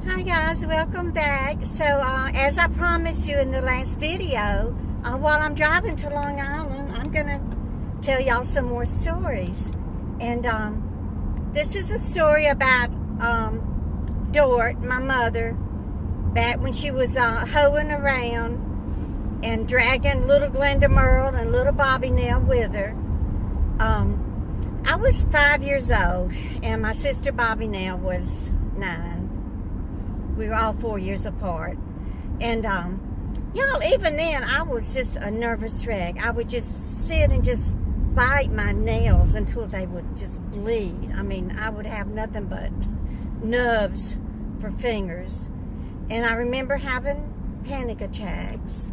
Hi guys, welcome back. So as I promised you in the last video, while I'm driving to Long Island, I'm gonna tell y'all some more stories. And this is a story about Dort, my mother, back when she was hoeing around and dragging little Glenda, Merle, and little Bobby Nell with her. I was 5 years old, and my sister Bobby Nell was 9. We were all 4 years apart. And, y'all, even then, I was just a nervous wreck. I would just sit and just bite my nails until they would just bleed. I mean, I would have nothing but nubs for fingers. And I remember having panic attacks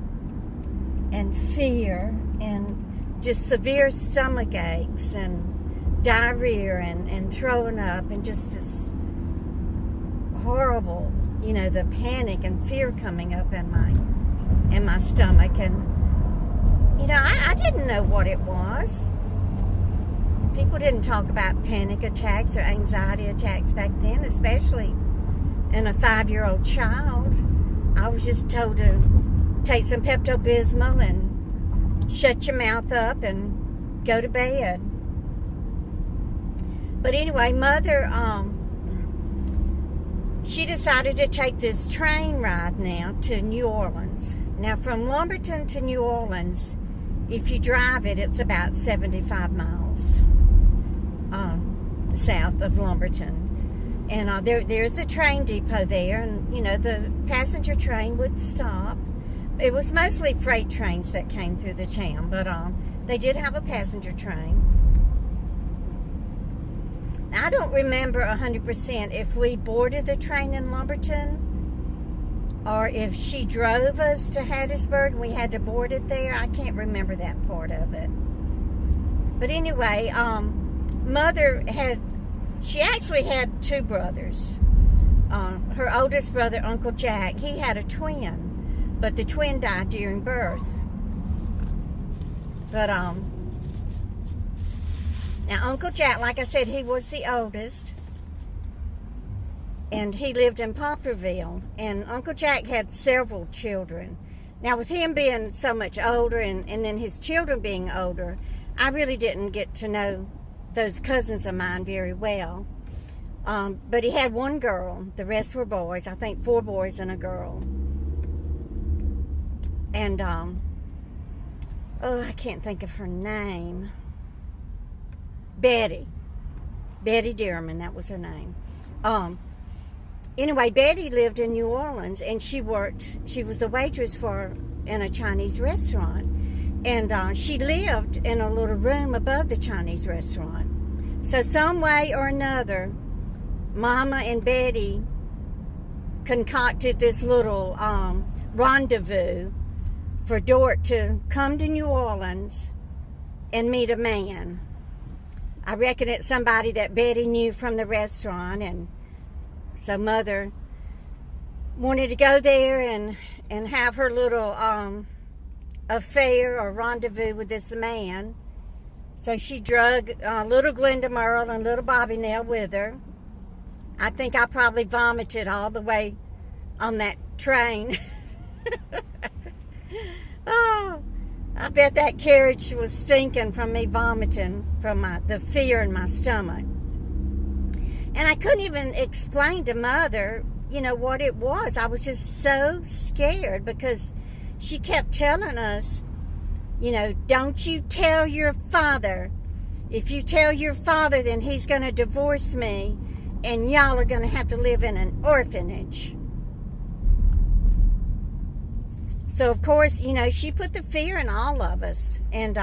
and fear and just severe stomach aches and diarrhea and throwing up and just this horrible, you know, the panic and fear coming up in my stomach. And you know, I didn't know what it was. People didn't talk about panic attacks or anxiety attacks back then, especially in a 5-year-old child. I was just told to take some Pepto-Bismol and shut your mouth up and go to bed. But anyway, Mother, she decided to take this train ride now to New Orleans. Now, from Lumberton to New Orleans, if you drive it, it's about 75 miles south of Lumberton. And there's a train depot there, and, you know, the passenger train would stop. It was mostly freight trains that came through the town, but they did have a passenger train. I don't remember 100% if we boarded the train in Lumberton or if she drove us to Hattiesburg and we had to board it there. I can't remember that part of it. But anyway, Mother she actually had 2 brothers. Her oldest brother, Uncle Jack, he had a twin, but the twin died during birth. But now, Uncle Jack, like I said, he was the oldest, and he lived in Poplarville, and Uncle Jack had several children. Now, with him being so much older and then his children being older, I really didn't get to know those cousins of mine very well. But he had 1 girl. The rest were boys. I think 4 boys and a girl. And, I can't think of her name. Betty Dearman, that was her name. Anyway, Betty lived in New Orleans, and she was a waitress in a Chinese restaurant. And she lived in a little room above the Chinese restaurant. So some way or another, Mama and Betty concocted this little rendezvous for Dort to come to New Orleans and meet a man. I reckon it's somebody that Betty knew from the restaurant, and so Mother wanted to go there and have her little affair or rendezvous with this man. So she drug little Glenda, Merle, and little Bobby Nell with her. I think I probably vomited all the way on that train. Oh, I bet that carriage was stinking from me vomiting from the fear in my stomach. And I couldn't even explain to Mother, you know, what it was. I was just so scared because she kept telling us, you know, don't you tell your father. If you tell your father, then he's going to divorce me, and y'all are going to have to live in an orphanage. So, of course, you know, she put the fear in all of us. And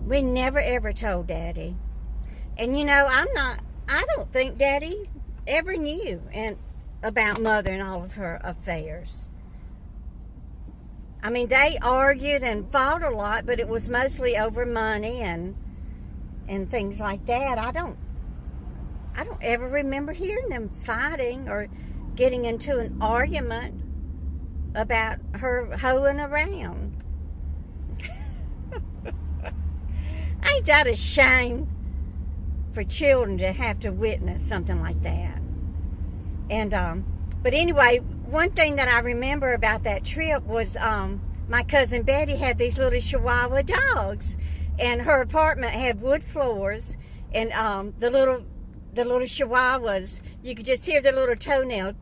we never, ever told Daddy. And, you know, I don't think Daddy ever knew about Mother and all of her affairs. I mean, they argued and fought a lot, but it was mostly over money and things like that. I don't ever remember hearing them fighting or getting into an argument about her hoeing around. Ain't that a shame for children to have to witness something like that? And but anyway, one thing that I remember about that trip was my cousin Betty had these little Chihuahua dogs, and her apartment had wood floors, and the little Chihuahuas, you could just hear their little toenails.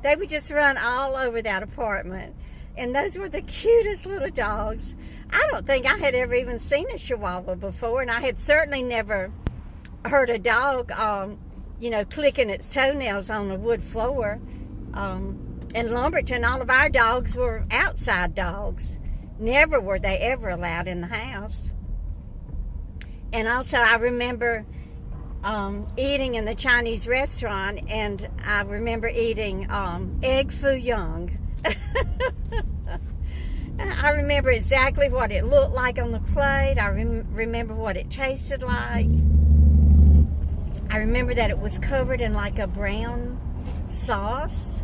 They would just run all over that apartment, and those were the cutest little dogs. I don't think I had ever even seen a Chihuahua before, and I had certainly never heard a dog, clicking its toenails on a wood floor. In Lumberton, all of our dogs were outside dogs. Never were they ever allowed in the house. And also, I remember eating in the Chinese restaurant, and I remember eating egg foo young. I remember exactly what it looked like on the plate. I remember what it tasted like. I remember that it was covered in like a brown sauce.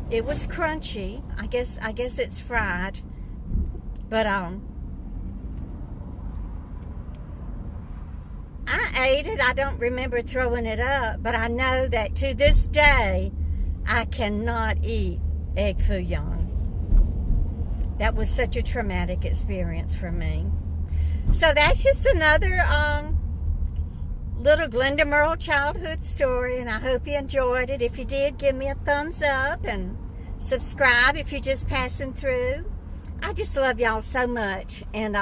It was crunchy. I guess it's fried. But I ate it. I don't remember throwing it up, but I know that to this day I cannot eat egg foo young. That was such a traumatic experience for me. So that's just another little Glenda Merle childhood story, and I hope you enjoyed it. If you did, give me a thumbs up and subscribe if you're just passing through. I just love y'all so much. And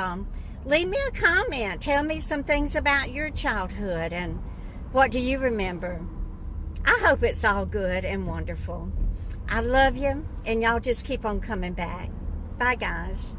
leave me a comment. Tell me some things about your childhood and what do you remember. I hope it's all good and wonderful. I love you, and y'all just keep on coming back. Bye, guys.